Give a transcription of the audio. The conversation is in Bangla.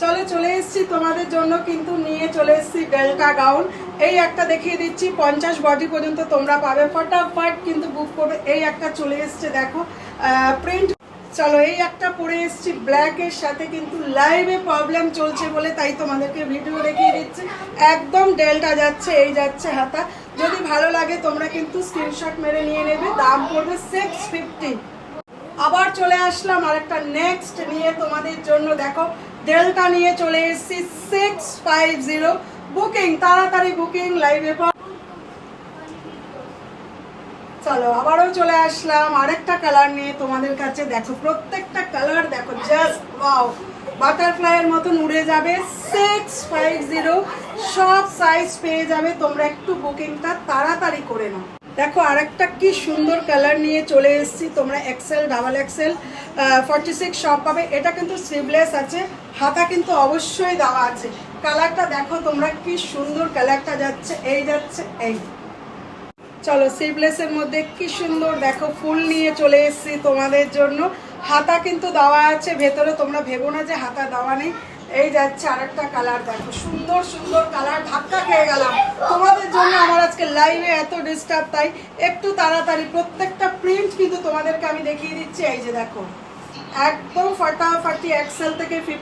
চলো চলে এসেছি তোমাদের জন্য, কিন্তু নিয়ে চলে এসেছি ডেল্টা গাউন। এই একটা দেখিয়ে দিচ্ছি, 50 বডি পর্যন্ত তোমরা পাবে, ফটাফট কিন্তু বুক করবে। এই একটা চলে এসছে দেখো প্রিন্ট। চলো এই একটা পরে এসেছি ব্ল্যাকের সাথে, কিন্তু লাইভে প্রবলেম চলছে বলে তাই তোমাদেরকে ভিডিও দেখিয়ে দিচ্ছি। একদম ডেল্টা যাচ্ছে, এই যাচ্ছে হাতা। যদি ভালো লাগে তোমরা কিন্তু স্ক্রিনশট মেরে নিয়ে নেবে, দাম পড়বে 650। আবার চলে আসলাম আরেকটা নেক্সট নিয়ে তোমাদের জন্য। দেখো ডেল্টা নিয়ে চলে এসেছি 650। বুকিং তাড়াতাড়ি বুকিং লাইভে। চলো আবারও চলে আসলাম আরেকটা কালার নিয়ে তোমাদের কাছে। দেখো প্রত্যেকটা কালার দেখো, জাস্ট ওয়াও, বাটারফ্লাইয়ের মতন উড়ে যাবে। 650, সব সাইজ পেয়ে যাবে তোমরা, একটু বুকিংটা তাড়াতাড়ি করে নাও। দেখো আরেকটা কি সুন্দর কালার নিয়ে চলে এসেছি, তোমরা এক্সেল, ডাবল এক্সেল, 46 সব পাবে। এটা কিন্তু স্লিভলেস আছে, হাতা কিন্তু অবশ্যই দেওয়া আছে। কালারটা দেখো তোমরা, কি সুন্দর কালারটা যাচ্ছে, এই যাচ্ছে এই। চলো স্লিভলেসের মধ্যে কি সুন্দর দেখো ফুল নিয়ে চলে এসেছি তোমাদের জন্য। হাতা কিন্তু দেওয়া আছে ভেতরে, তোমরা ভেবো না যে হাতা দেওয়া নেই। এই যাচ্ছে আরেকটা কালার, দেখো সুন্দর সুন্দর কালার। ধাক্কা খেয়ে গেলাম তোমাদের জন্য, আমার আজকে লাইভে এত ডিস্টার্ব, তাই একটু তাড়াতাড়ি প্রত্যেকটা প্রিন্ট কিন্তু তোমাদেরকে আমি দেখিয়ে দিচ্ছি। এই যে দেখো একদম ফাটাফাটি, এক্সেল থেকে 50